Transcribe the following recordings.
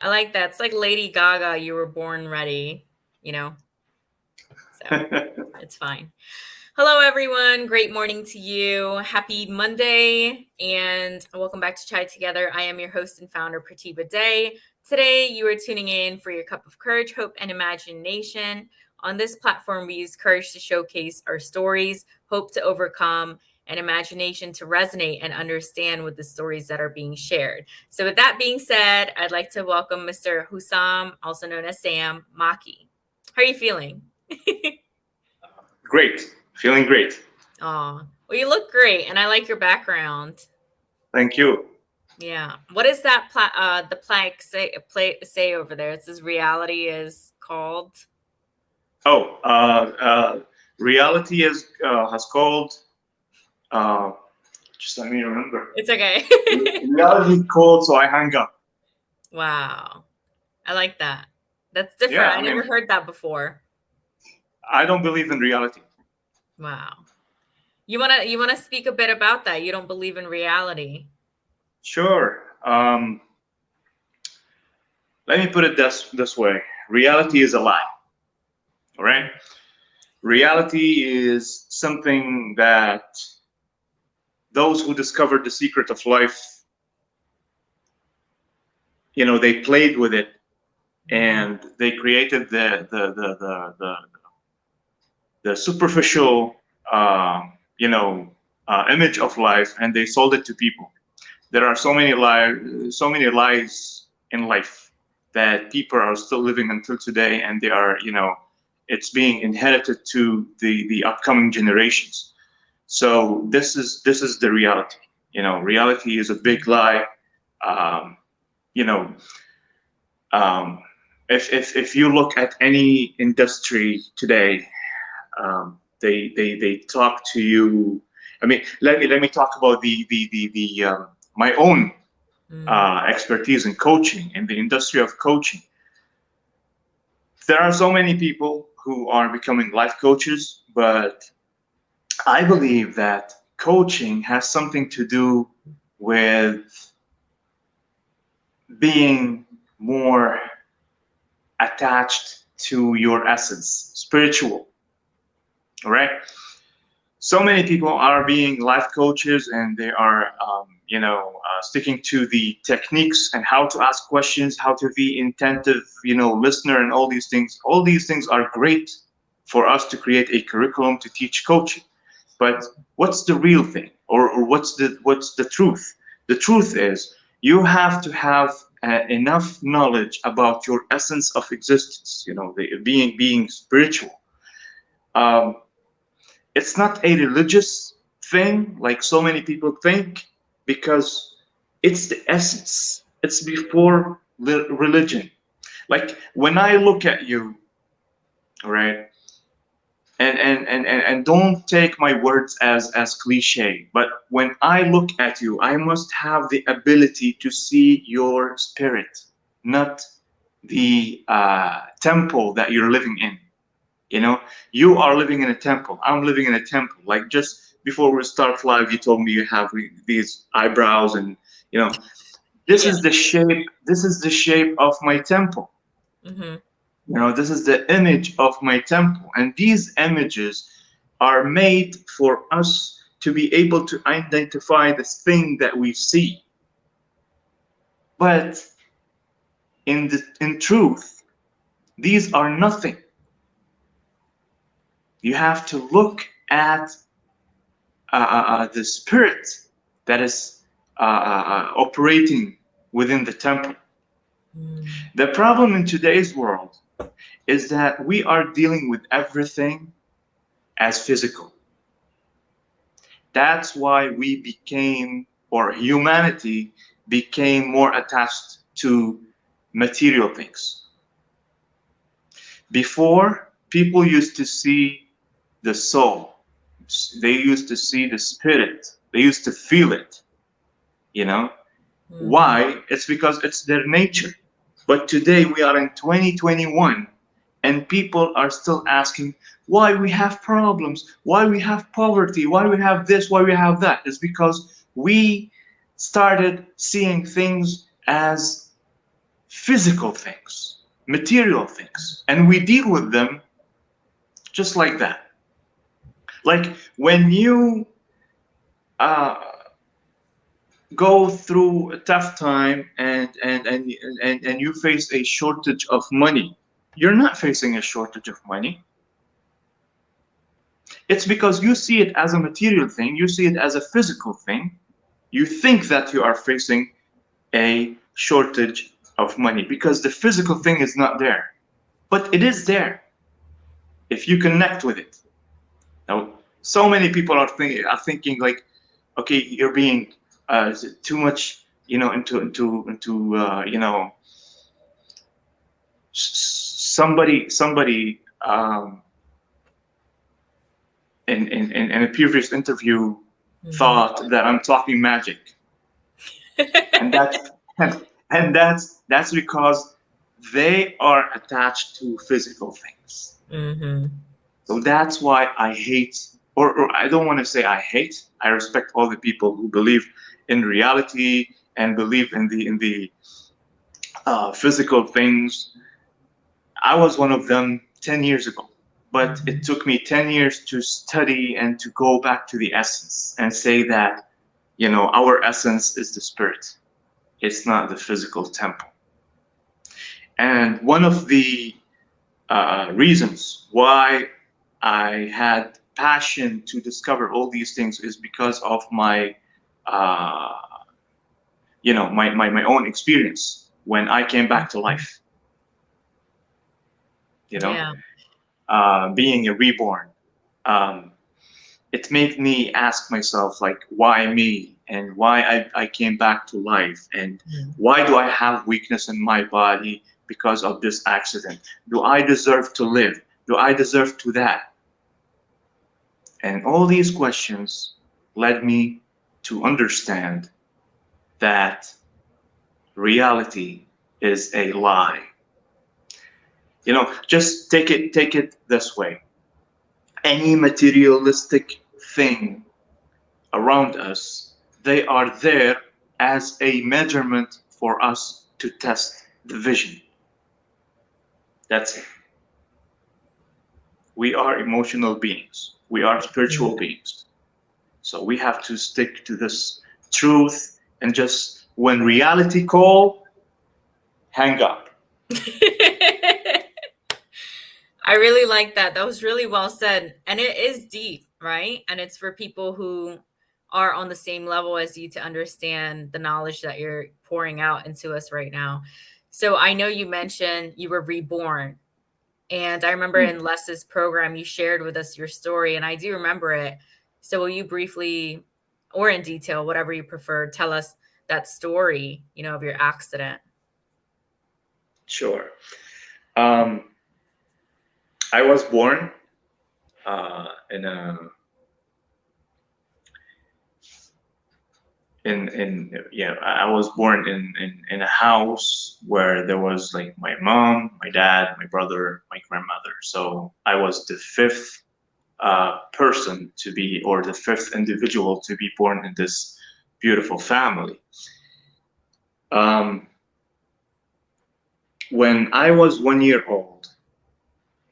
I like that. It's like Lady Gaga, you were born ready, you know? So it's fine. Hello, everyone. Great morning to you. Happy Monday, and welcome back to Chai Together. I am your host and founder, Pratibha Day. Today, you are tuning in for your cup of courage, hope, and imagination. On this platform, we use courage to showcase our stories, hope to overcome, and imagination to resonate and understand with the stories that are being shared. So, with that being said, I'd like to welcome Mr. Houssam, also known as Sam, Makki. How are you feeling? Great, feeling great. Oh, well, you look great, and I like your background. Thank you. Yeah. What is that? The plaque say over there? It says reality is called. Oh, reality is has called. Uh, just let me remember. It's okay. Reality is called, so I hang up. Wow, I like that. That's Yeah, different. I I never mean, heard that before. I don't believe in reality. Wow. You wanna speak a bit about that? You don't believe in reality. Sure. Let me put it this way. Reality is a lie. All right. Reality is something that those who discovered the secret of life, they played with it Mm. and they created the superficial, uh, you know, image of life, and they sold it to people. There are so many lies in life that people are still living until today, and they are, it's being inherited to the upcoming generations. So this is the reality. Reality is a big lie. Um, you know, um, if you look at any industry today, they talk to you. I mean, let me talk about the my own Mm. expertise in coaching in the industry of coaching. There are so many people who are becoming life coaches, but I believe that coaching has something to do with being more attached to your essence, spiritual, all right? So many people are being life coaches and they are sticking to the techniques and how to ask questions, how to be attentive, listener, and all these things are great for us to create a curriculum to teach coaching. But what's the real thing, or what's the truth? The truth is you have to have enough knowledge about your essence of existence, the being spiritual. um, it's not a religious thing like so many people think, because it's the essence. It's before religion. Like when I look at you, all right, and don't take my words as cliche, but when I look at you, I must have the ability to see your spirit, not the temple that you're living in. You know, you are living in a temple. I'm living in a temple. Like just before we start live, you told me you have these eyebrows, and you know, this Yeah. is the shape. This is the shape of my temple. Hmm. This is the image of my temple, and these images are made for us to be able to identify this thing that we see. But in truth, these are nothing. You have to look at the spirit that is operating within the temple. Mm. The problem in today's world is that we are dealing with everything as physical. That's why we became, or humanity became, more attached to material things. Before, people used to see the soul, they used to see the spirit, they used to feel it, you know. Hmm. Why? It's because it's their nature. But today we are in 2021 and people are still asking why we have problems, why we have poverty, why we have this, why we have that. It's because we started seeing things as physical things, material things, and we deal with them just like that. Like when you uh, go through a tough time and you face a shortage of money, you're not facing a shortage of money. It's because you see it as a material thing, you see it as a physical thing. You think that you are facing a shortage of money because the physical thing is not there, but it is there if you connect with it. Now, so many people are thinking like, okay, you're being too much, into somebody in a previous interview Mhm. thought that I'm talking magic, and that's and that's because they are attached to physical things. Mhm. So that's why I hate, or I don't want to say I hate. I respect all the people who believe in reality and believe in the physical things. I was one of them 10 years ago, but it Mhm. took me 10 years to study and to go back to the essence and say that our essence is the spirit. It's not the physical temple. And one of the reasons why I had passion to discover all these things is because of uh, my own experience when I came back to life. You know, Yeah. being a reborn, um, it made me ask myself like, why me, and why I came back to life, and Mm. why do I have weakness in my body because of this accident? Do I deserve to live? Do I deserve to that? And all these questions led me to understand that reality is a lie. Just take it this way. Any materialistic thing around us, they are there as a measurement for us to test the vision. That's it. We are emotional beings. We are spiritual beings. So we have to stick to this truth, and just when reality call, hang up. I really like that. That was really well said. And it is deep, right? And it's for people who are on the same level as you to understand the knowledge that you're pouring out into us right now. So I know you mentioned you were reborn. And I remember in Les's program, you shared with us your story, and I do remember it. So will you briefly, or in detail, whatever you prefer, tell us that story, of your accident? Sure. Um, I was born in a in yeah, I was born in a house where there was like my mom, my dad, my brother, my grandmother. So I was the fifth person to be, or the fifth individual to be born in this beautiful family. Um, when I was 1 year old,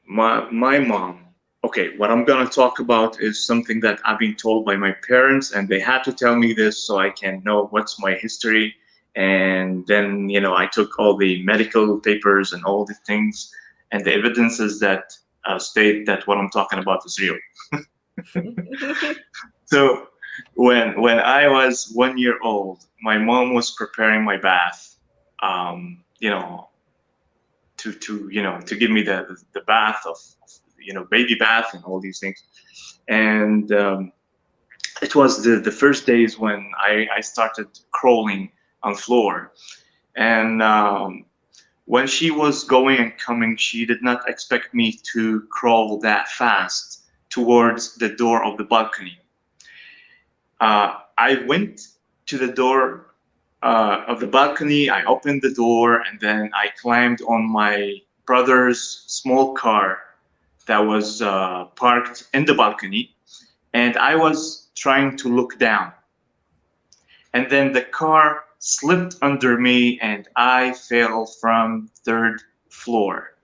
my mom. Okay, what I'm gonna talk about is something that I've been told by my parents, and they had to tell me this so I can know what's my history. And then, I took all the medical papers and all the things and the evidences that state that what I'm talking about is real. So when I was 1 year old, my mom was preparing my bath, um, you know, to give me the bath of baby bath and all these things. And it was the first days when I started crawling on floor. And when she was going and coming, she did not expect me to crawl that fast towards the door of the balcony. I went to the door of the balcony. I opened the door, and then I climbed on my brother's small car that was parked in the balcony, and I was trying to look down. And then the car slipped under me and I fell from third floor.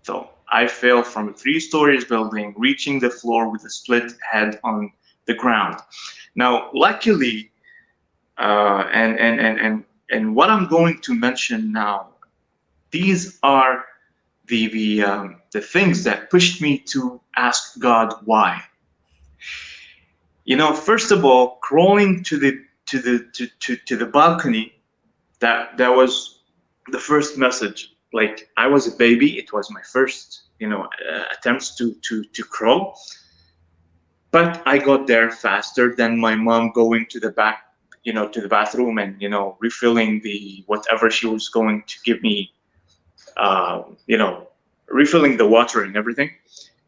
So I fell from a 3 stories building, reaching the floor with a split head on the ground. Now, luckily, and what I'm going to mention now, these are the things that pushed me to ask God why. First of all, crawling to the balcony, that was the first message. Like, I was a baby, it was my first attempts to crawl, but I got there faster than my mom going to the back, to the bathroom and refilling the whatever she was going to give me, uh, you know refilling the water and everything.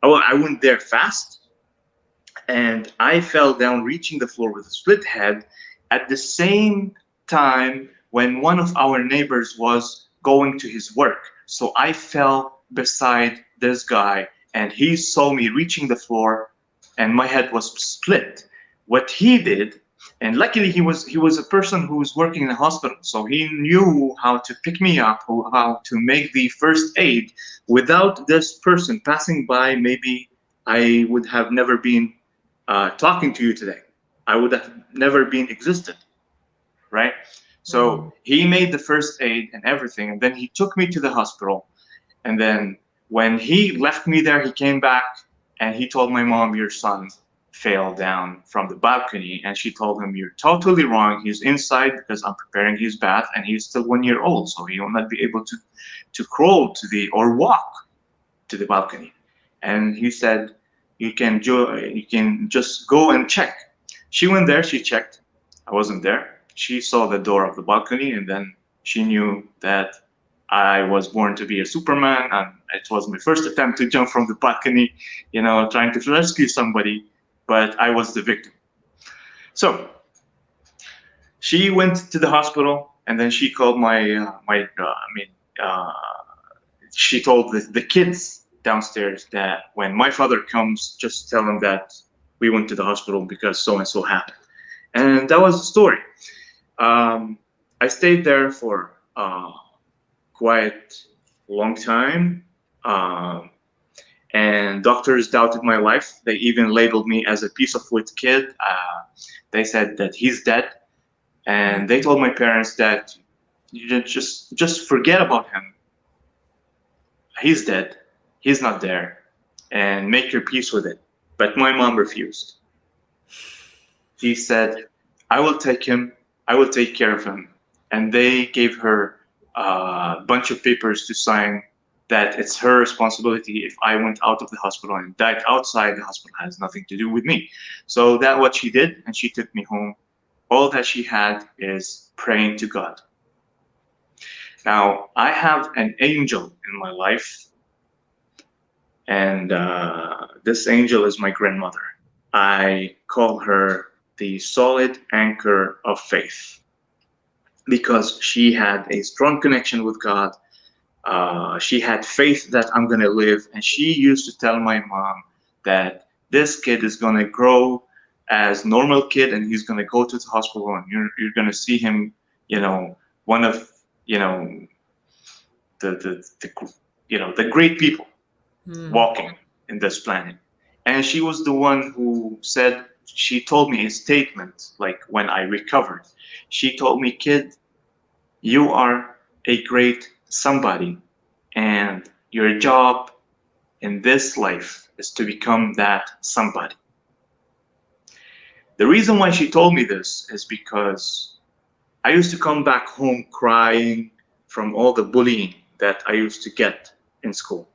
Oh, I went there fast, and I fell down, reaching the floor with a split head at the same time when one of our neighbors was going to his work. So I fell beside this guy, and he saw me reaching the floor, and my head was split. What he did, and luckily he was a person who was working in a hospital, so he knew how to pick me up, how to make the first aid. Without this person passing by, maybe I would have never been talking to you today. I would have never been existed, right? Mm. So he made the first aid and everything, and then he took me to the hospital. And then when he left me there, he came back and he told my mom, "Your son fell down from the balcony." And she told him, "You're totally wrong. He's inside because I'm preparing his bath, and he's still 1 year old, so he will not be able to crawl to the or walk to the balcony." And he said, you can just go and check." She went there, she checked. I wasn't there. She saw the door of the balcony, and then she knew that I was born to be a Superman, and it was my first attempt to jump from the balcony, trying to rescue somebody, but I was the victim. So she went to the hospital, and then she called uh, she told the kids downstairs that when my father comes, just tell him that we went to the hospital because so and so happened. And that was the story. I stayed there for quite a long time, um, and doctors doubted my life. They even labeled me as a piece of wood kid. They said that he's dead, and they told my parents that you just forget about him. He's dead. He's not there, and make your peace with it. But my mom refused. She said, "I will take him. I will take care of him." And they gave her a bunch of papers to sign that it's her responsibility if I went out of the hospital and died outside the hospital has nothing to do with me. So that's what she did, and she took me home. All that she had is praying to God. Now, I have an angel in my life, and this angel is my grandmother. I call her the solid anchor of faith because she had a strong connection with God. She had faith that I'm going to live, and she used to tell my mom that this kid is going to grow as normal kid, and he's going to go to the hospital, and you're going to see him, one of you know the great people Mm. walking in this planet. And she was the one who said, she told me a statement like when I recovered. She told me, "Kid, you are a great somebody, and your job in this life is to become that somebody." The reason why she told me this is because I used to come back home crying from all the bullying that I used to get in school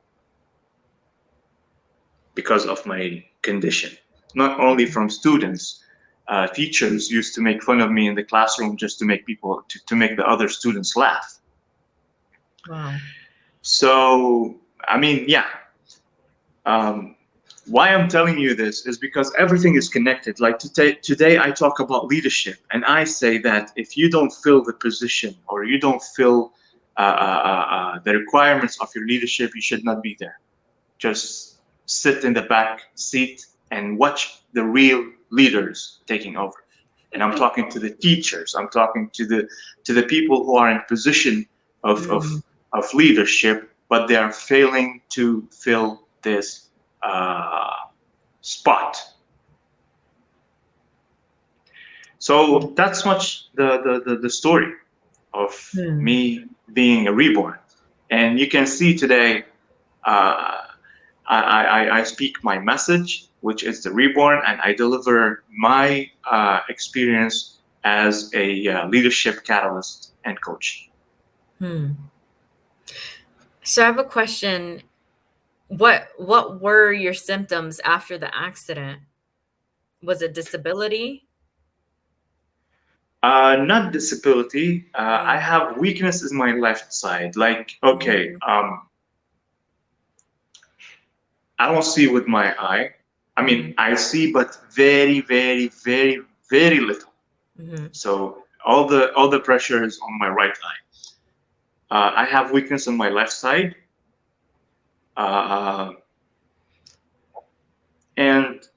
because of my condition. Not only from students, teachers used to make fun of me in the classroom just to make to make the other students laugh. Wow. So, I mean, yeah. Um, why I'm telling you this is because everything is connected. Like today, I talk about leadership, and I say that if you don't fill the position or you don't fill the requirements of your leadership, you should not be there. Just sit in the back seat and watch the real leaders taking over. and I'm talking to the teachers. I'm talking to the people who are in position of Mm. leadership, but they are failing to fill this spot. So that's much the story of Hmm. me being a reborn. And you can see today, uh, I speak my message, which is the reborn, and I deliver my experience as a leadership catalyst and coach. Hmm. So I have a question. What were your symptoms after the accident? Was it disability? Not disability. I Mm. have weakness in my left side. Like, okay, Mhm. I don't see with my eye. I mean, Mhm. I see, but very, very, very, very little. Mhm. So all the pressure is on my right eye. I have weakness on my left side, uh, and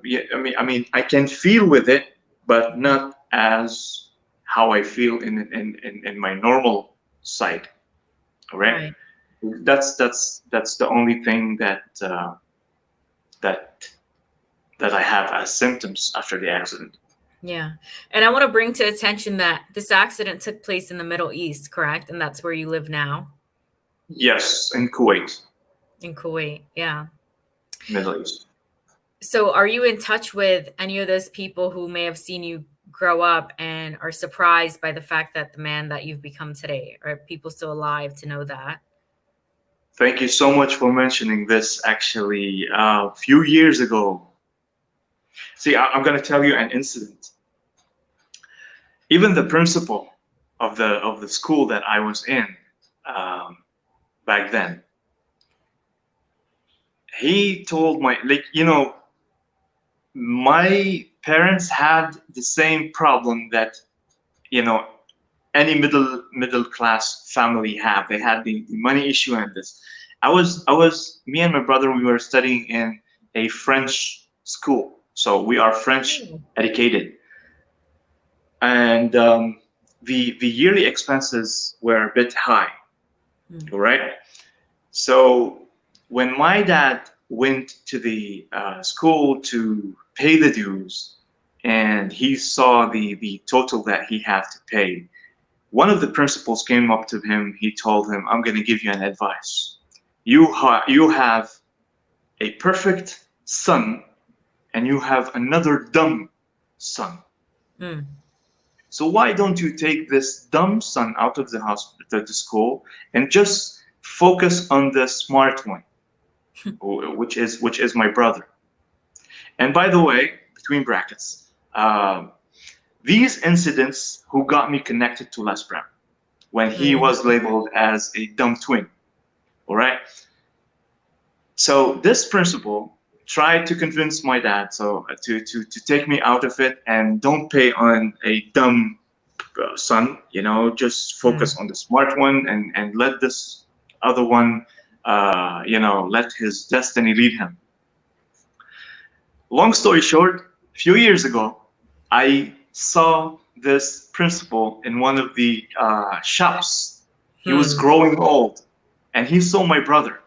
yeah, I mean, I can feel with it, but not as how I feel in my normal side. All right, Right. that's the only thing that that I have as symptoms after the accident. Yeah. And I want to bring to attention that this accident took place in the Middle East, correct? And that's where you live now, Yes, in Kuwait, in Kuwait. Yeah. Middle East. So are you in touch with any of those people who may have seen you grow up and are surprised by the fact that the man that you've become today? Are people still alive to know that? Thank you so much for mentioning this. Actually, a few years ago, see, I'm going to tell you an incident. Even the principal of the school that I was in um, back then, he told my like my parents had the same problem that you know any middle class family have. They had the money issue and this. I was me and my brother, we were studying in a French school, so we are French Oh. educated, and the yearly expenses were a bit high, Hmm. right? So when my dad went to the school to pay the dues, and he saw the total that he had to pay, one of the principals came up to him. He told him, "I'm going to give you an advice. You have a perfect son, and you have another dumb son. Hmm. So why don't you take this dumb son out of the hospital, the school, and just focus on the smart one, which is my brother." And by the way, between brackets, these incidents who got me connected to Les Brown when he was Mhm. labeled as a dumb twin. All right. So this principal tried to convince my dad to take me out of it and don't pay on a dumb son. Just Hmm. focus on the smart one and let this other one, let his destiny lead him. Long story short, a few years ago, I saw this principal in one of the shops. He was Hmm. growing old, and he saw my brother.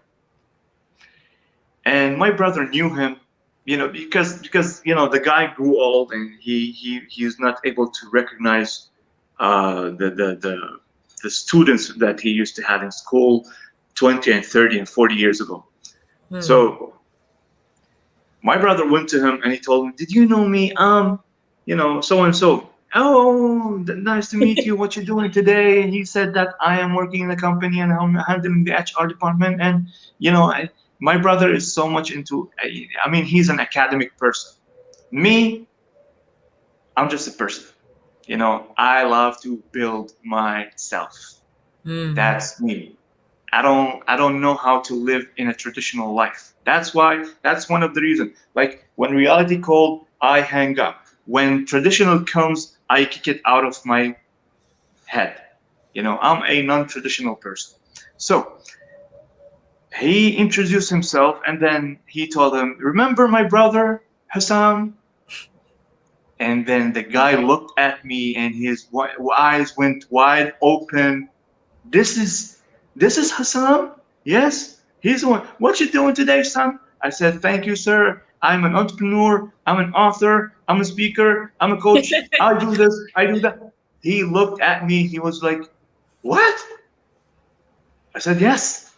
And my brother knew him, because the guy grew old, and he was not able to recognize the students that he used to have in school 20 and 30 and 40 years ago. Hmm. So my brother went to him and he told him, "Did you know me? So and so." "Oh, nice to meet you. What you doing today?" And he said that I am working in a company and I'm handling the HR department. And my brother is so much into. I mean, he's an academic person. Me, I'm just a person. I love to build myself. Hmm. That's me. I don't know how to live in a traditional life. That's one of the reasons. Like when reality called, I hang up. When traditional comes, I kick it out of my head. I'm a non-traditional person. So he introduced himself, and then he told him, "Remember my brother Houssam?" And then the guy looked at me, and his eyes went wide open. This is this is Houssam? Yes, he's the one. What you doing today, son? I said, thank you, sir. I'm an entrepreneur. I'm an author. I'm a speaker. I'm a coach. I do this. I do that. He looked at me. He was like, what? I said, yes.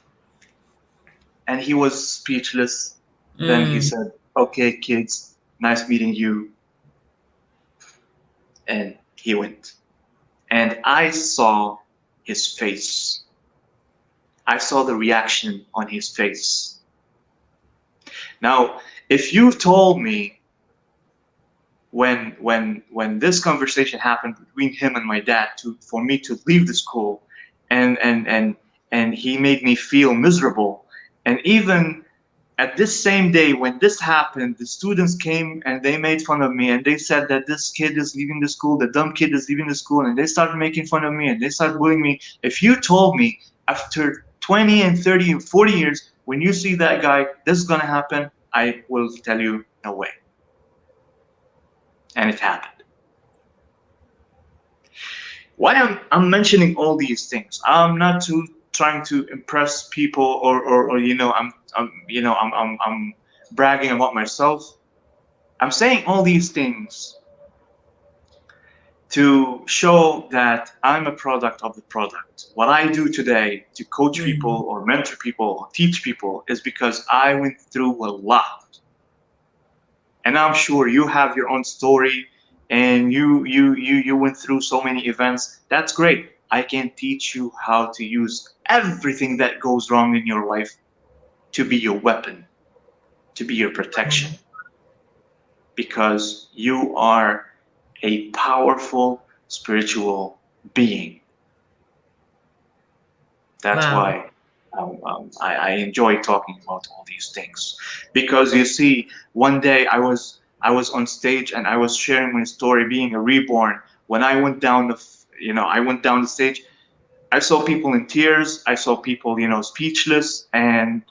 And he was speechless. Then he Mm. said, okay, kids, nice meeting you. And he went. And I saw his face. I saw the reaction on his face. Now, if you told me when this conversation happened between him and my dad to for me to leave the school, and he made me feel miserable, and even at this same day when this happened, the students came and they made fun of me, and they said that this kid is leaving the school, the dumb kid is leaving the school, and they started making fun of me and they started bullying me. If you told me after 20 and 30 and 40 years, when you see that guy, this is going to happen, I will tell you, no way. And it happened. Why I'm mentioning all these things? I'm not too trying to impress people, or I'm bragging about myself. I'm saying all these things to show that I'm a product of the product. What I do today to coach Mm. people or mentor people or teach people is because I went through a lot. And I'm sure you have your own story, and you went through so many events. That's great. I can teach you how to use everything that goes wrong in your life to be your weapon, to be your protection, because you are a powerful spiritual being. That's Wow. why I enjoy talking about all these things, because you see, one day I was on stage and I was sharing my story being a reborn. When I went down I went down the stage. I saw people in tears. I saw people speechless, and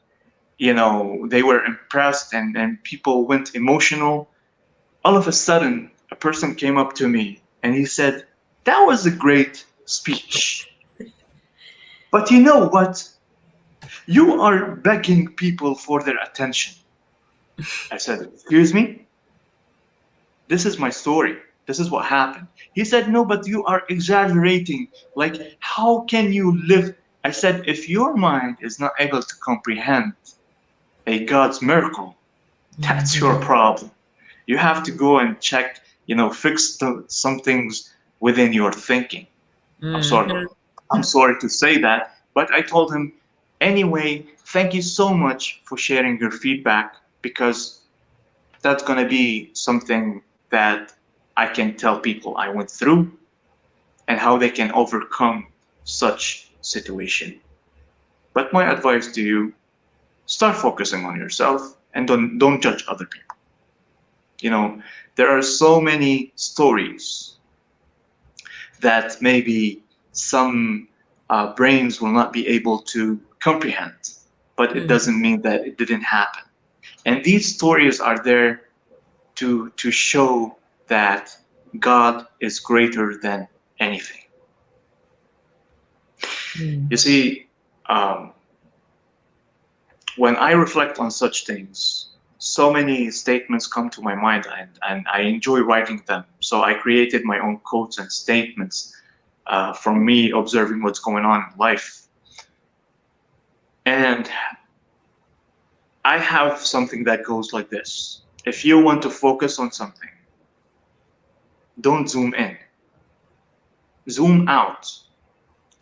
they were impressed, and people went emotional. All of a sudden, a person came up to me and he said, "That was a great speech. But you know what? You are begging people for their attention." I said, "Excuse me? This is my story. This is what happened." He said, "No, but you are exaggerating. Like, how can you live?" I said, "If your mind is not able to comprehend a God's miracle, that's your Mhm. problem. You have to go and check, fix some things within your thinking." I'm sorry. Mhm. I'm sorry to say that, but I told him, anyway, thank you so much for sharing your feedback, because that's going to be something that I can tell people I went through and how they can overcome such situation. But my advice to you, start focusing on yourself and don't judge other people. You know, there are so many stories that maybe some brains will not be able to comprehend, but it Mm. doesn't mean that it didn't happen. And these stories are there to show that God is greater than anything. You Mm. see, um, when I reflect on such things, so many statements come to my mind, and I enjoy writing them. So I created my own quotes and statements from me observing what's going on in life. And I have something that goes like this: if you want to focus on something, don't zoom in, zoom out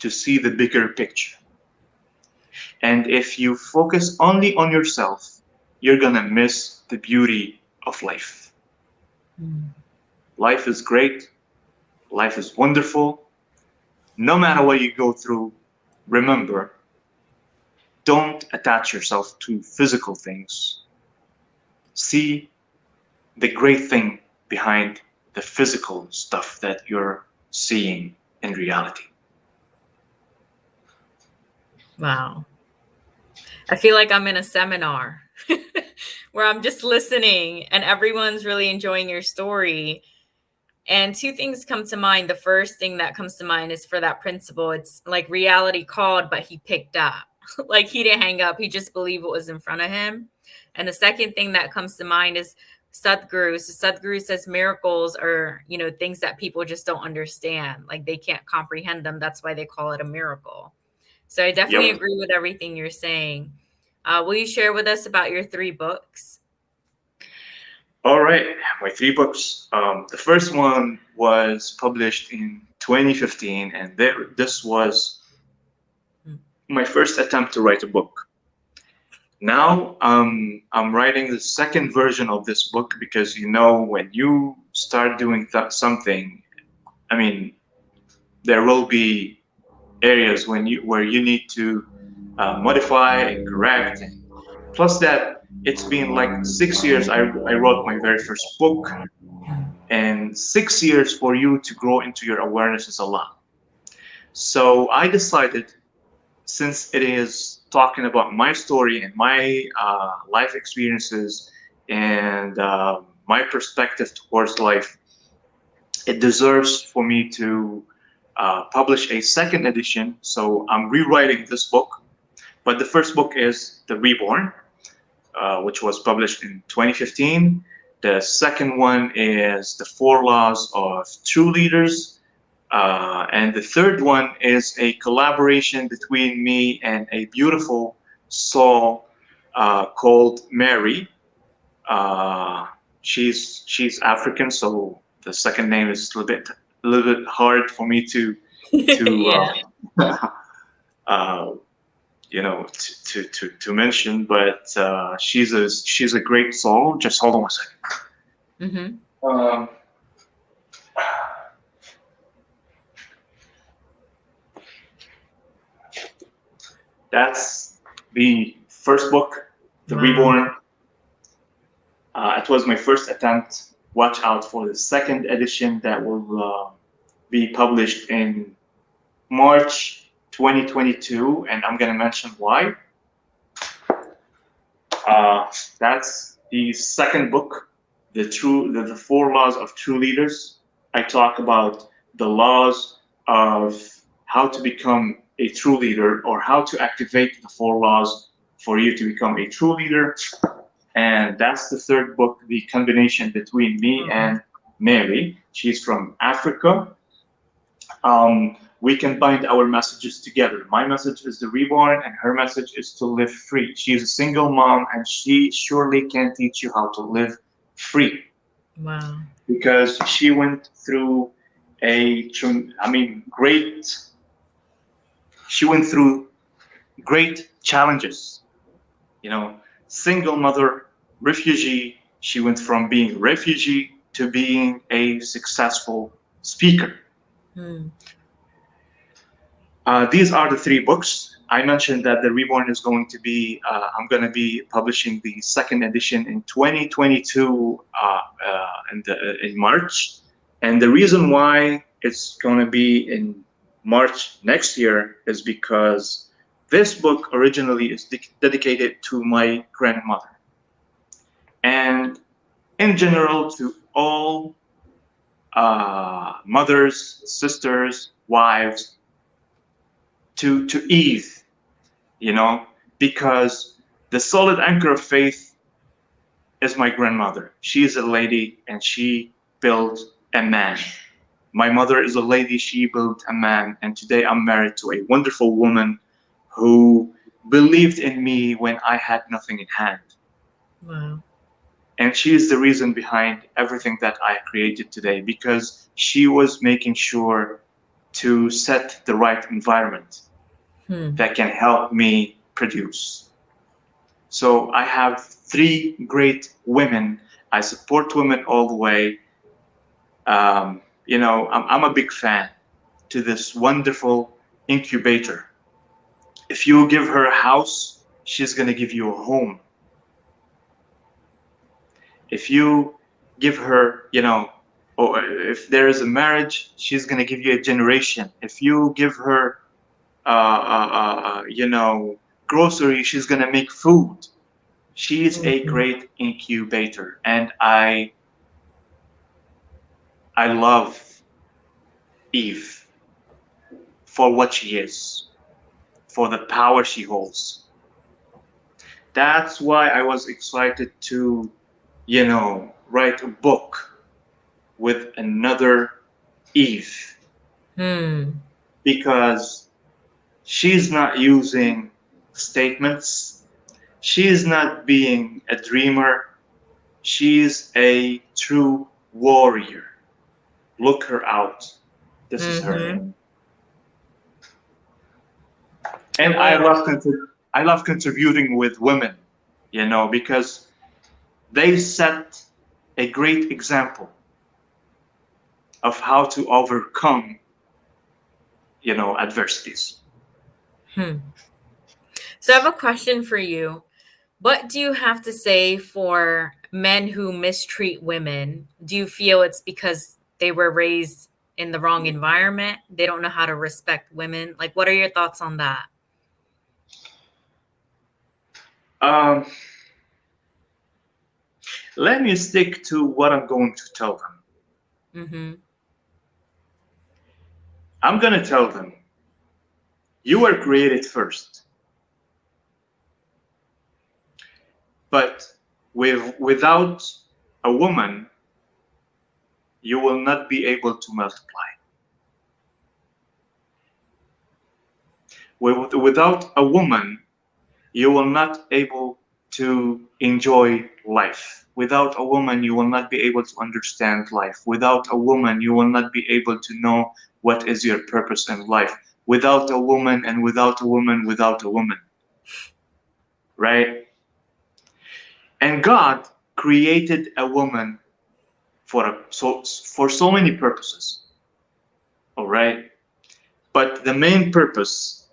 to see the bigger picture. And if you focus only on yourself, you're gonna miss the beauty of life. Mm. Life is great, life is wonderful. No matter what you go through, remember, don't attach yourself to physical things. See the great thing behind the physical stuff that you're seeing in reality. Wow. I feel like I'm in a seminar where I'm just listening and everyone's really enjoying your story. And two things come to mind. The first thing that comes to mind is for that principle. It's like reality called, but he picked up. Like he didn't hang up. He just believed what was in front of him. And the second thing that comes to mind is Sadhguru. So Sadhguru says miracles are, things that people just don't understand. Like they can't comprehend them. That's why they call it a miracle. So I definitely Yep. agree with everything you're saying. Will you share with us about your 3 books? All right, my 3 books. The first one was published in 2015, and this was my first attempt to write a book. Now I'm writing the second version of this book because when you start doing something, I mean, there will be areas where you need to modify and correct. And plus that, it's been like 6 years. I wrote my very first book, and 6 years for you to grow into your awareness is a lot. So I decided, since it is talking about my story and my life experiences and my perspective towards life, it deserves for me to publish a second edition. So I'm rewriting this book. But the first book is The Reborn, which was published in 2015. The second one is The 4 Laws of True Leaders. And the third one is a collaboration between me and a beautiful soul called Mary. Uh, she's African, so the second name is a little bit hard for me to Yeah. uh, to mention, but she's a great soul. Just hold on one second. Mm-hmm. Um, that's the first book, The Wow. Reborn. It was my first attempt. Watch out for the second edition that will be published in March 2022, and I'm gonna mention why. Uh, that's the second book, the 4 Laws of True Leaders. I talk about the laws of how to become a true leader, or how to activate the 4 laws for you to become a true leader. And that's the third book, the combination between me and Mary. She's from Africa. We can bind our messages together. My message is the reborn, and her message is to live free. She's a single mom, and she surely can teach you how to live free Wow. because she went through great. She went through great challenges. You know, single mother, refugee. She went from being refugee to being a successful speaker. Hmm. These are the 3 books. I mentioned that The Reborn is going to be, I'm going to be publishing the second edition in 2022 in March. And the reason why it's going to be in March next year is because this book originally is dedicated to my grandmother. And in general, to all mothers, sisters, wives, to Eve, you know, because the solid anchor of faith is my grandmother. She is a lady and she built a man. My mother is a lady, she built a man, and today I'm married to a wonderful woman who believed in me when I had nothing in hand. Wow. And she is the reason behind everything that I created today because she was making sure to set the right environment Hmm. that can help me produce. So I have 3 great women. I support women all the way. I'm a big fan to this wonderful incubator. If you give her a house, she's going to give you a home. If you give her, or if there is a marriage, she's going to give you a generation. If you give her, grocery, she's going to make food. She is a Mhm. great incubator, and I I love Eve for what she is, for the power she holds. That's why I was excited to, write a book with another Eve, Hmm. because she's not using statements. She is not being a dreamer. She's a true warrior. Look her out. This is her. Mm-hmm. And Well, I love contributing with women, because they set a great example of how to overcome, adversities. hmm. So I have a question for you. What do you have to say for men who mistreat women? Do you feel it's because they were raised in the wrong environment? They don't know how to respect women? Like, what are your thoughts on that? Um, Let me stick to what I'm going to tell them. Mm-hmm. I'm going to tell them, you were created first, but without a woman, you will not be able to multiply. Without a woman, you will not able to enjoy life. Without a woman, you will not be able to understand life. Without a woman, you will not be able to know what is your purpose in life. Without a woman, and without a woman, without a woman, right? And God created a woman for so many purposes, all right? But the main purpose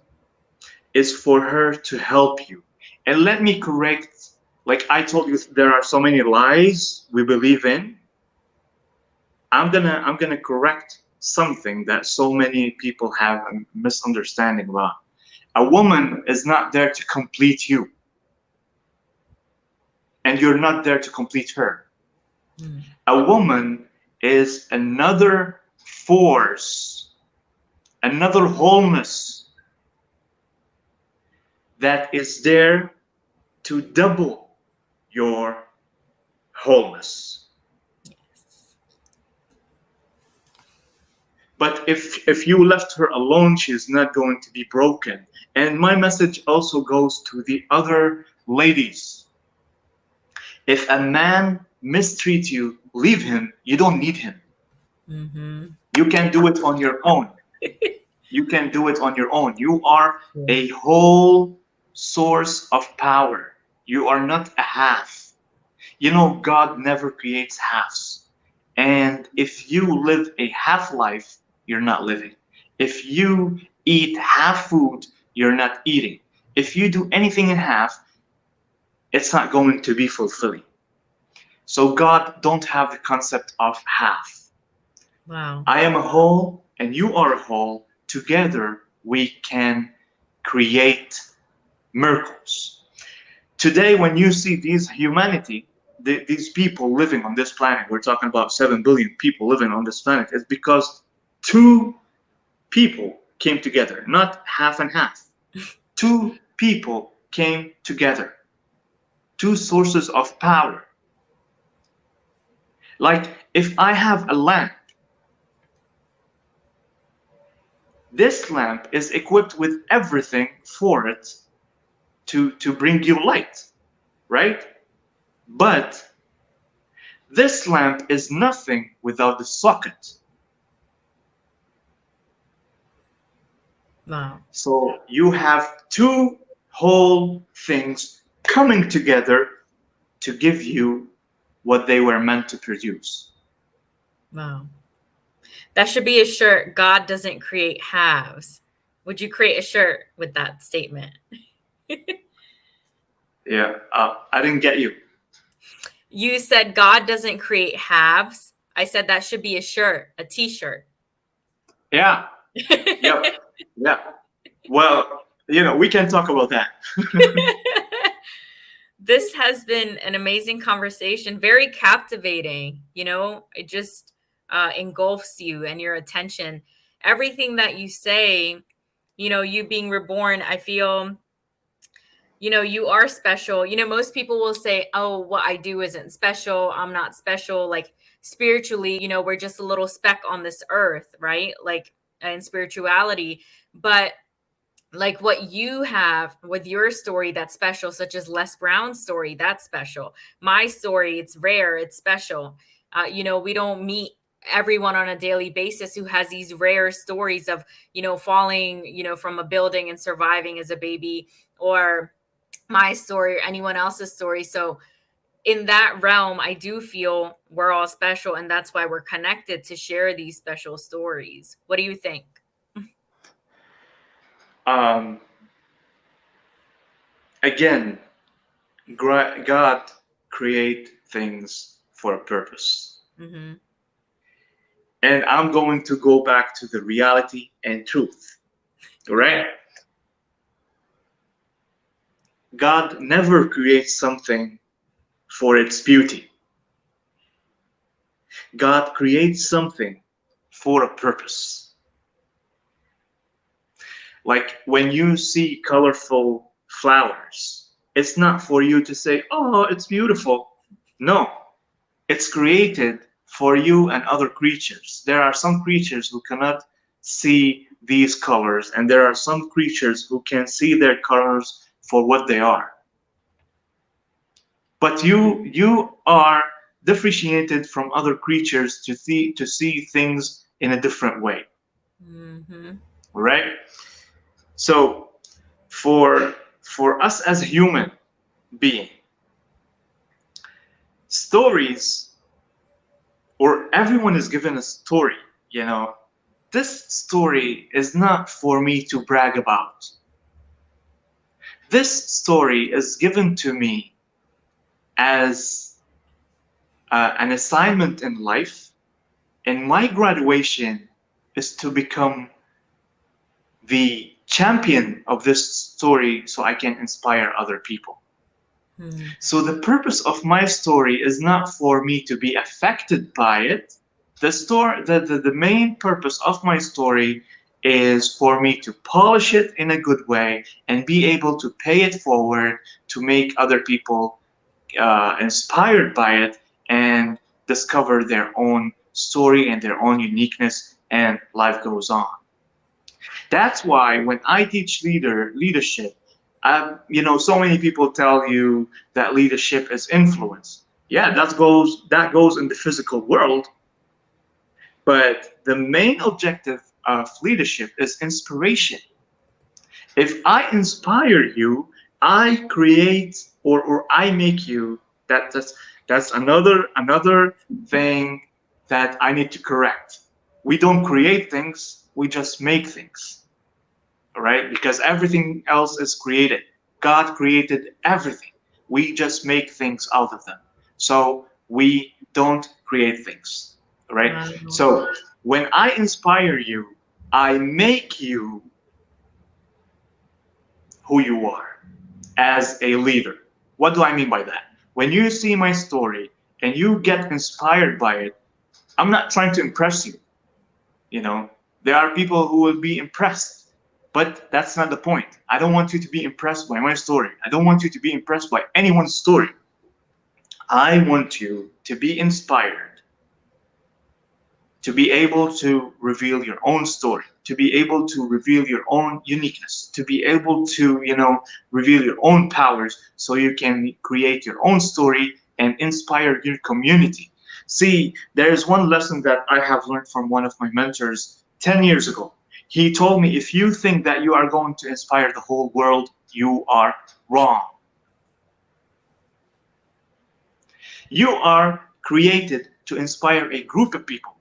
is for her to help you. And let me correct, like I told you, there are so many lies we believe in. I'm gonna correct something that so many people have a misunderstanding about. A woman is not there to complete you, and you're not there to complete her. Mm. A woman is another force, another wholeness that is there to double your wholeness. But if you left her alone, she is not going to be broken. And my message also goes to the other ladies. If a man mistreats you, leave him. You don't need him. Mm-hmm. You can do it on your own. You can do it on your own. You are Yeah. a whole source of power. You are not a half. God never creates halves. And if you live a half life, you're not living. If you eat half food, you're not eating. If you do anything in half, it's not going to be fulfilling. So God don't have the concept of half. Wow. I am a whole and you are a whole. Together we can create miracles. Today, when you see these people living on this planet, we're talking about 7 billion people living on this planet, it's because two people came together, not half and half. Two people came together, two sources of power. Like if I have a lamp, this lamp is equipped with everything for it to bring you light, right? But this lamp is nothing without the socket. Wow. So you have two whole things coming together to give you what they were meant to produce. Wow. That should be a shirt. God doesn't create halves. Would you create a shirt with that statement? Yeah, I didn't get you. You said God doesn't create halves. I said that should be a shirt, a t-shirt. Yeah, yep, yeah. Well, we can talk about that. This has been an amazing conversation, very captivating. It just engulfs you and your attention. Everything that you say, you being reborn, I feel, you are special. Most people will say, oh, what I do isn't special. I'm not special. Like spiritually, we're just a little speck on this earth, right? Like in spirituality. But like what you have with your story that's special, such as Les Brown's story, that's special. My story, it's rare, it's special. We don't meet everyone on a daily basis who has these rare stories of, falling, from a building and surviving as a baby, or my story or anyone else's story. So in that realm, I do feel we're all special, and that's why we're connected to share these special stories. What do you think? Um, Again, God create things for a purpose. Mm-hmm. And I'm going to go back to the reality and truth. All right? God never creates something for its beauty. God creates something for a purpose. Like when you see colorful flowers, it's not for you to say, oh, it's beautiful. No, it's created for you and other creatures. There are some creatures who cannot see these colors, and there are some creatures who can see their colors for what they are. But you are differentiated from other creatures to see things in a different way. Mm-hmm. Right? So for us as a human being, stories, or everyone is given a story, this story is not for me to brag about. This story is given to me as an assignment in life, and my graduation is to become the champion of this story so I can inspire other people. So the purpose of my story is not for me to be affected by it. The main purpose of my story is for me to polish it in a good way and be able to pay it forward to make other people inspired by it and discover their own story and their own uniqueness, and life goes on. That's why when I teach leadership, so many people tell you that leadership is influence. Yeah, that goes in the physical world, but the main objective of leadership is inspiration. If I inspire you, I create or I make you. That's another thing that I need to correct. We don't create things; we just make things. All right? Because everything else is created. God created everything. We just make things out of them. So we don't create things. All right? Wow. So when I inspire you, I make you who you are as a leader. What do I mean by that? When you see my story and you get inspired by it, I'm not trying to impress you. You know, there are people who will be impressed, but that's not the point. I don't want you to be impressed by my story. I don't want you to be impressed by anyone's story. I want you to be inspired, to be able to reveal your own story, to be able to reveal your own uniqueness, to be able to, reveal your own powers so you can create your own story and inspire your community. See, there is one lesson that I have learned from one of my mentors 10 years ago. He told me, if you think that you are going to inspire the whole world, you are wrong. You are created to inspire a group of people.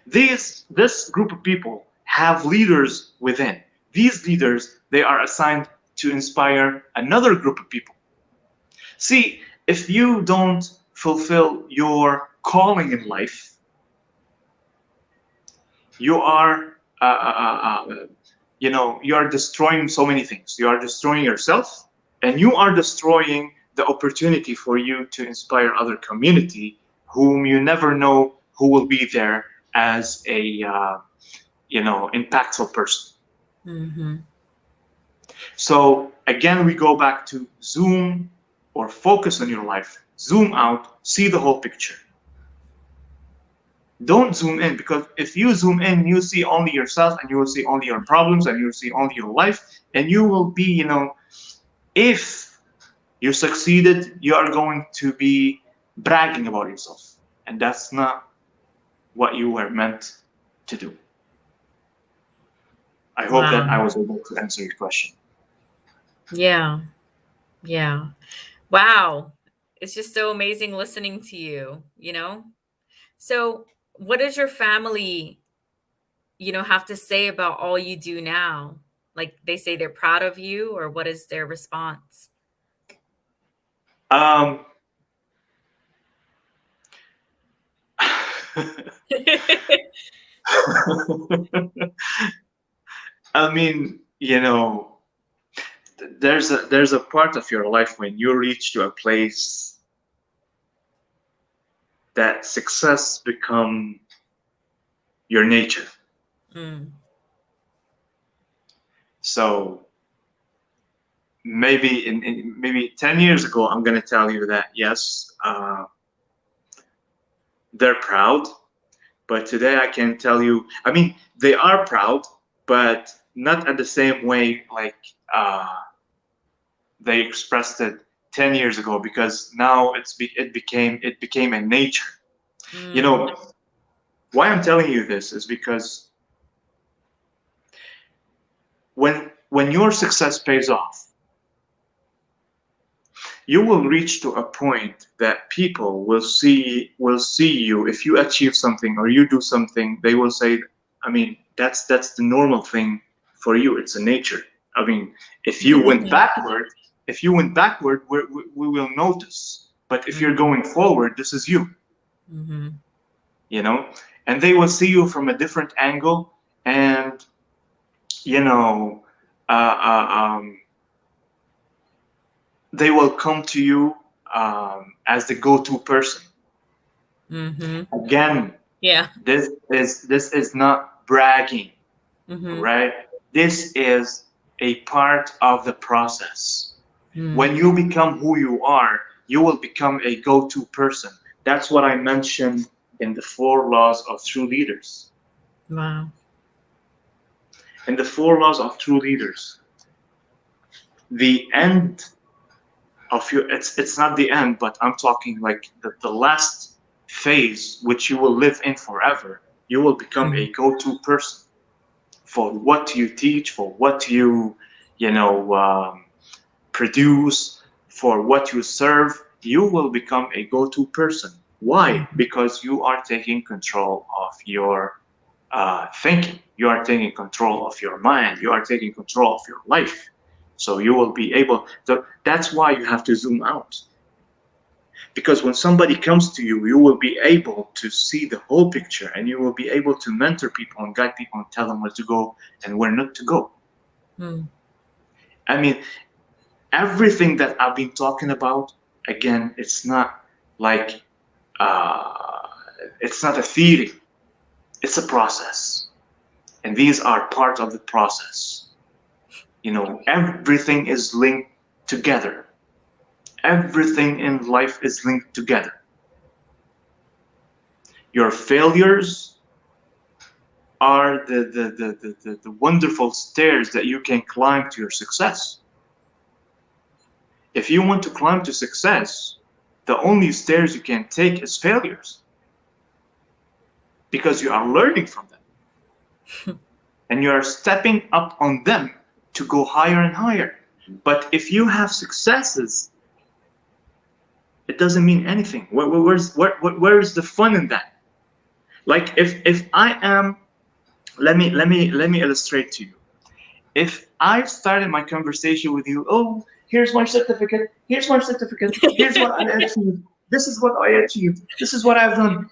This group of people have leaders within. These leaders, they are assigned to inspire another group of people. See, if you don't fulfill your calling in life, you are, you are destroying so many things. You are destroying yourself, and you are destroying the opportunity for you to inspire other community whom you never know who will be there as a impactful person. Mm-hmm. So again, we go back to zoom or focus on your life. Zoom out, see the whole picture. Don't zoom in, because if you zoom in, you see only yourself, and you will see only your problems, and you will see only your life, and you will be, if you succeeded, you are going to be bragging about yourself. And that's not what you were meant to do. I hope that I Wow. was able to answer your question. Yeah. Yeah. Wow. It's just so amazing listening to you, you know? So, what does your family, have to say about all you do now? Like they say they're proud of you, or what is their response? Um, I mean, there's a part of your life when you reach to a place that success become your nature. Mm, So maybe in maybe 10 years ago, I'm gonna tell you that yes, they're proud, but today I can tell you, I mean, they are proud, but not at the same way like they expressed it 10 years ago, because now it became a nature. You mm, know, why I'm telling you this is because when your success pays off, you will reach to a point that people will see you. If you achieve something or you do something, they will say, I mean, that's the normal thing for you. It's a nature. I mean, if you went backward, we will notice. But if you're mm, going forward, this is you. mhm, You know, and they will see you from a different angle, and you know, uh, uh, um, they will come to you as the go-to person. mhm. Again, Yeah. this is not bragging, Mhm. right? This is a part of the process. Mm. When you become who you are, you will become a go-to person. That's what I mentioned in the four laws of true leaders. Wow. In the four laws of true leaders, the end of your it's not the end, but I'm talking like the last phase which you will live in forever. You will become Mm, a go-to person for what you teach, for what you know produce, for what you serve. You will become a go-to person. Why? mhm, Because you are taking control of your thinking. You are taking control of your mind. You are taking control of your life. So you will be able to. That's why you have to zoom out. Because when somebody comes to you, you will be able to see the whole picture, and you will be able to mentor people and guide people and tell them where to go and where not to go. mm, I mean, everything that I've been talking about, again, like, uh, it's not a theory, it's a process. And these are part of the process. Everything is linked together. Everything in life is linked together. Your failures are the wonderful stairs that you can climb to your success. If you want to climb to success, the only stairs you can take is failures, because you are learning from them and you are stepping up on them to go higher and higher. But if you have successes, it doesn't mean anything. Where is the fun in that? Like, if I am, let me illustrate to you. If I started my conversation with you, oh, here's my certificate, here's what I achieved, this is what I achieved, this is what I've done.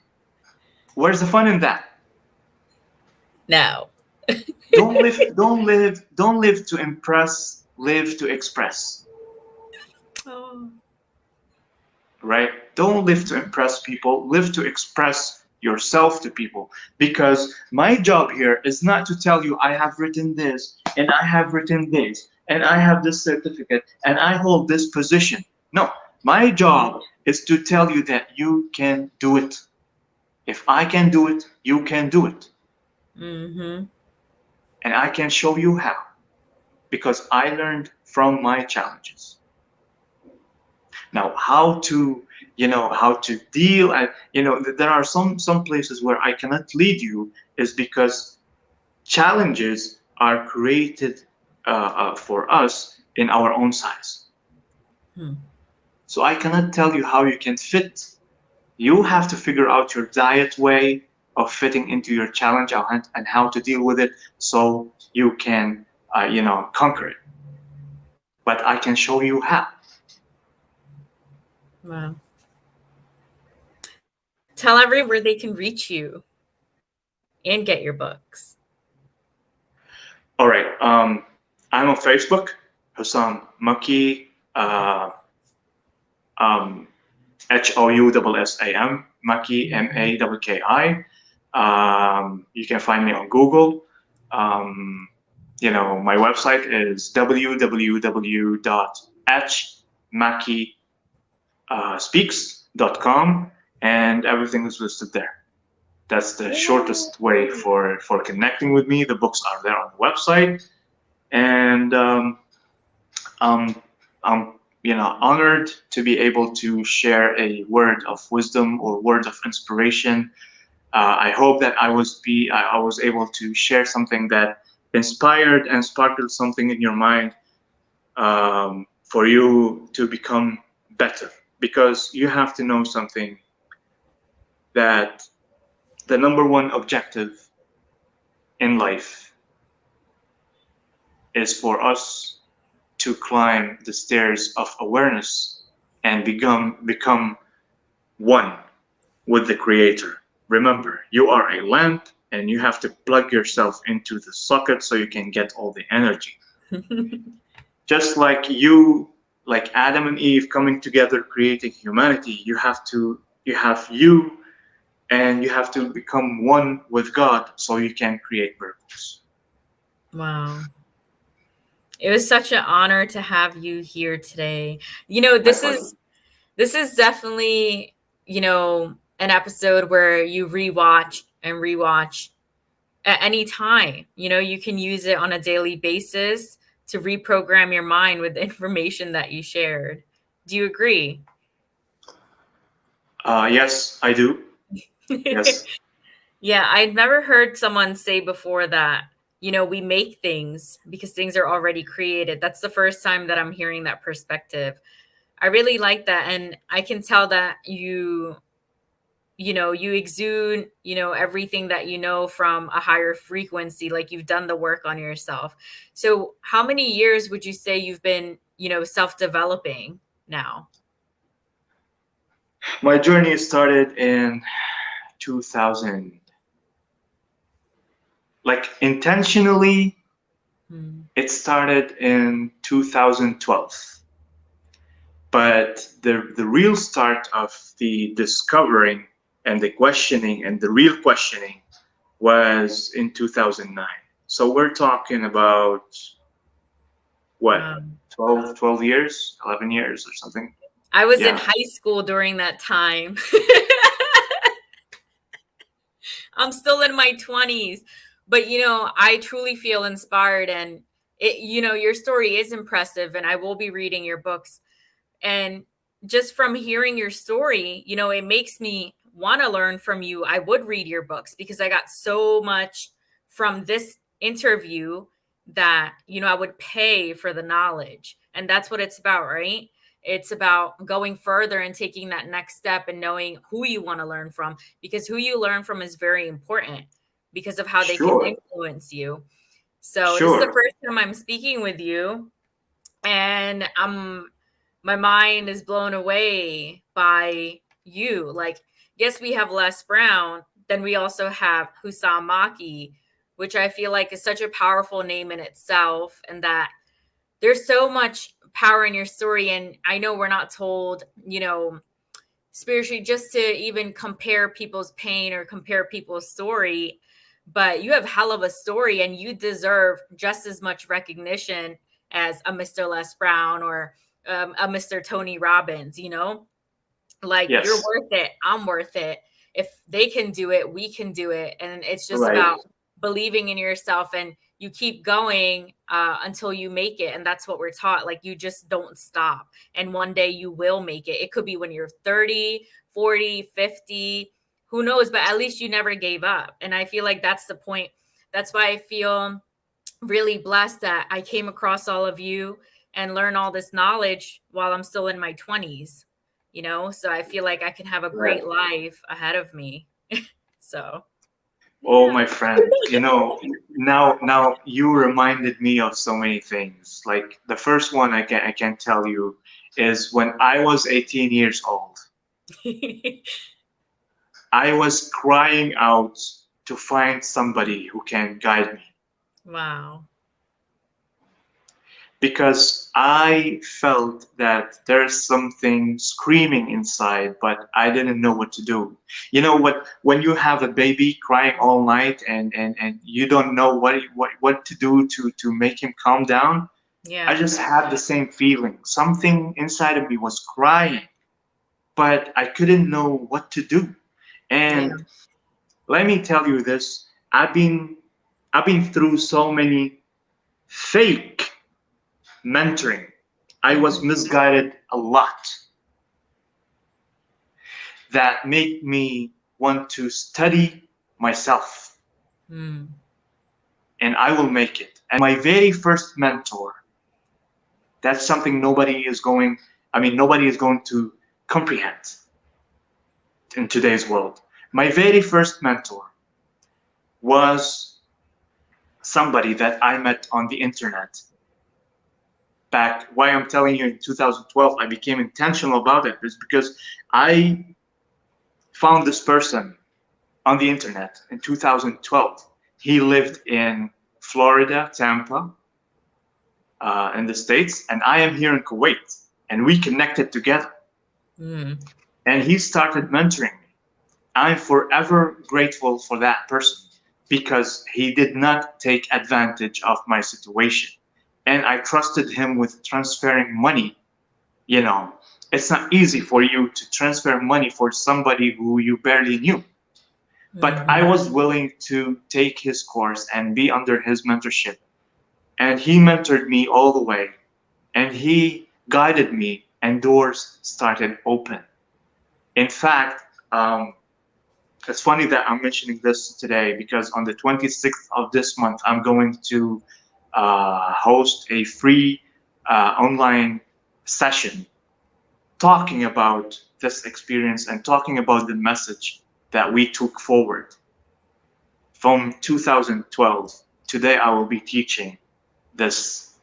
Where's the fun in that? no. Don't live to impress, live to express, Oh. right? Don't live to impress people, live to express yourself to people. Because my job here is not to tell you I have written this and I have written this and I have this certificate and I hold this position. No, my job is to tell you that you can do it. If I can do it, you can do it. Mm-hmm. And I can show you how because I learned from my challenges. Now, how to, how to deal, and there are some places where I cannot lead you is because challenges are created for us in our own size. Hmm. So I cannot tell you how you can fit. You have to figure out your diet way of fitting into your challenge and how to deal with it so you can, conquer it. But I can show you how. Wow. Tell everyone where they can reach you and get your books. All right. I'm on Facebook, Houssam Makki, um, HOUSSAM, Makki, MAKKI. You can find me on Google. Um, my website is www.hmackispeaks.com, and everything is listed there. That's the shortest way for connecting with me. The books are there on the website, and I'm honored to be able to share a word of wisdom or word of inspiration. I hope that I was able to share something that inspired and sparkled something in your mind for you to become better. Because you have to know something that the number one objective in life is for us to climb the stairs of awareness and become one with the creator. Remember, you are a lamp and you have to plug yourself into the socket so you can get all the energy. Just like like Adam and Eve coming together creating humanity, you have you and you have to become one with God so you can create miracles. Wow. It was such an honor to have you here today. My pleasure. This is definitely, an episode where you rewatch and rewatch at any time. You can use it on a daily basis to reprogram your mind with the information that you shared. Do you agree? Yes, I do. Yes. Yeah, I'd never heard someone say before that, we make things because things are already created. That's the first time that I'm hearing that perspective. I really like that. And I can tell that you exude, everything that you know from a higher frequency, like you've done the work on yourself. So how many years would you say you've been, self-developing now? My journey started in 2000, like intentionally, Hmm. it started in 2012. But the real start of the discovering and the questioning and the real questioning was in 2009. So we're talking about what, Wow. 12 years, 11 years or something? I was in Yeah, high school during that time. I'm still in my 20s, but I truly feel inspired, and your story is impressive, and I will be reading your books. And just from hearing your story, it makes me want to learn from you. I would read your books because I got so much from this interview that, I would pay for the knowledge. And that's what it's about, right? It's about going further and taking that next step and knowing who you want to learn from, because who you learn from is very important because of how they can sure, influence you. So this is the sure. first time I'm speaking with you, and my mind is blown away by you. Like, yes, we have Les Brown, then we also have Houssam Makki, which I feel like is such a powerful name in itself, and that there's so much power in your story. And I know we're not told, spiritually, just to even compare people's pain or compare people's story. But you have hell of a story, and you deserve just as much recognition as a Mr. Les Brown or a Mr. Tony Robbins, you know? Like, you're Yes. worth it. I'm worth it. If they can do it, we can do it. And it's just Right. about believing in yourself, and you keep going until you make it. And that's what we're taught. Like, you just don't stop. And one day you will make it. It could be when you're 30, 40, 50, who knows? But at least you never gave up. And I feel like that's the point. That's why I feel really blessed that I came across all of you and learn all this knowledge while I'm still in my 20s, you know? So I feel like I can have a Right. great life ahead of me. So, Oh, yeah. my friend, now you reminded me of so many things. Like the first one I can tell you is when I was 18 years old, I was crying out to find somebody who can guide me Wow. because I felt that there's something screaming inside, but I didn't know what to do. You know what? When you have a baby crying all night and you don't know what to do to make him calm down, I Yeah. just had the same feeling. Something inside of me was crying, but I couldn't know what to do. Yeah. And let me tell you this: I've been through so many fake mentoring. I was Hmm. misguided a lot that made me want to study myself, Mm. and I will make it. And my very first mentor, that's something nobody is going to comprehend in today's world. My very first mentor was somebody that I met on the internet back. Why I'm telling you in 2012, I became intentional about it is because I found this person on the internet in 2012. He lived in Florida, Tampa, in the States, and I am here in Kuwait, and we connected together. Mm. And he started mentoring me. I'm forever grateful for that person because he did not take advantage of my situation. And I trusted him with transferring money. You know, it's not easy for you to transfer money for somebody who you barely knew. But I Hmm. was willing to take his course and be under his mentorship. And he mentored me all the way. And he guided me, and doors started open. In fact, it's funny that I'm mentioning this today because on the 26th of this month, I'm going to host a free online session talking about this experience and talking about the message that we took forward from 2012. Today, I will be teaching this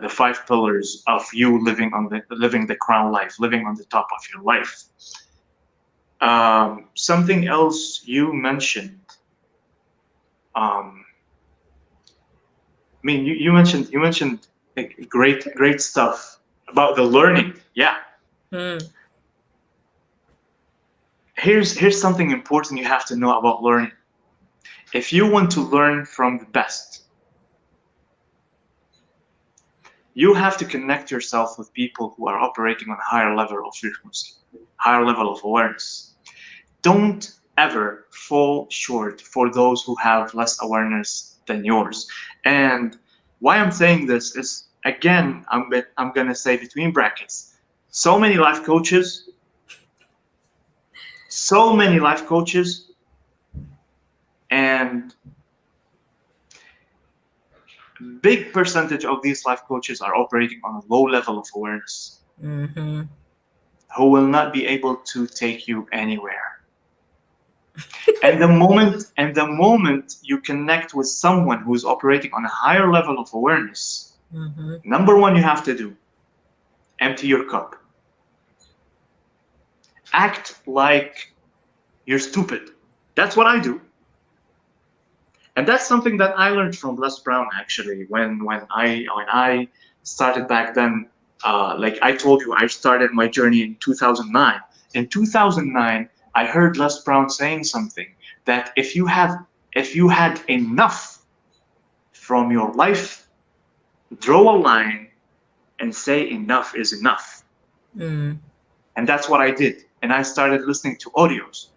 the five pillars of you living the crown life, living on the top of your life. Something else you mentioned. Um, you mentioned like, great stuff about the learning. Yeah. Mm. Here's something important you have to know about learning. If you want to learn from the best, you have to connect yourself with people who are operating on a higher level of frequency, higher level of awareness. Don't ever fall short for those who have less awareness than yours. And why I'm saying this is, again, I'm gonna say between brackets, so many life coaches, so many life coaches, and big percentage of these life coaches are operating on a low level of awareness, Hmm. who will not be able to take you anywhere. And the moment you connect with someone who is operating on a higher level of awareness, Hmm. number one you have to do, empty your cup. Act like you're stupid. That's what I do. And that's something that I learned from Les Brown actually when I started back then. Like I told you, I started my journey in 2009. in 2009, I heard Les Brown saying something that if you had enough from your life, draw a line and say enough is enough. Mm. And that's what I did. And I started listening to audios.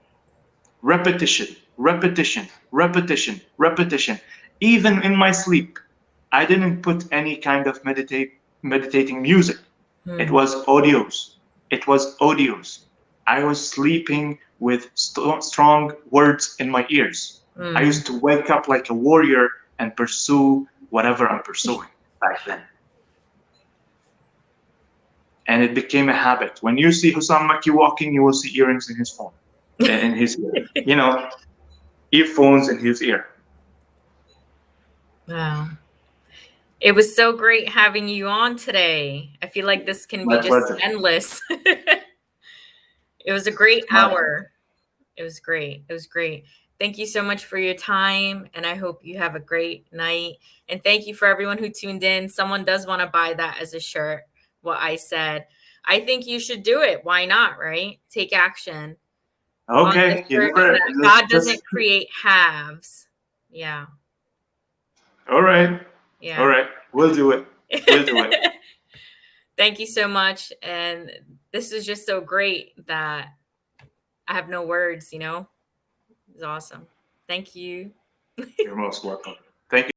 Repetition, repetition, repetition, repetition. Even in my sleep, I didn't put any kind of meditating music. It was audios. It was audios. I was sleeping with strong words in my ears. I used to wake up like a warrior and pursue whatever I'm pursuing back then. And it became a habit. When you see Houssam Makki walking, you will see earrings in his phone, in his ear. You know, earphones in his ear. Wow. It was so great having you on today. I feel like this can be My just pleasure. endless. It was a great hour. It was great. It was great. Thank you so much for your time, and I hope you have a great night. And thank you for everyone who tuned in. Someone does want to buy that as a shirt, what I said. I think you should do it. Why not, right? Take action. Okay, God doesn't create halves. Yeah. All right. Yeah. All right. We'll do it. We'll do it. Thank you so much. And this is just so great that I have no words, It's awesome. Thank you. You're most welcome. Thank you.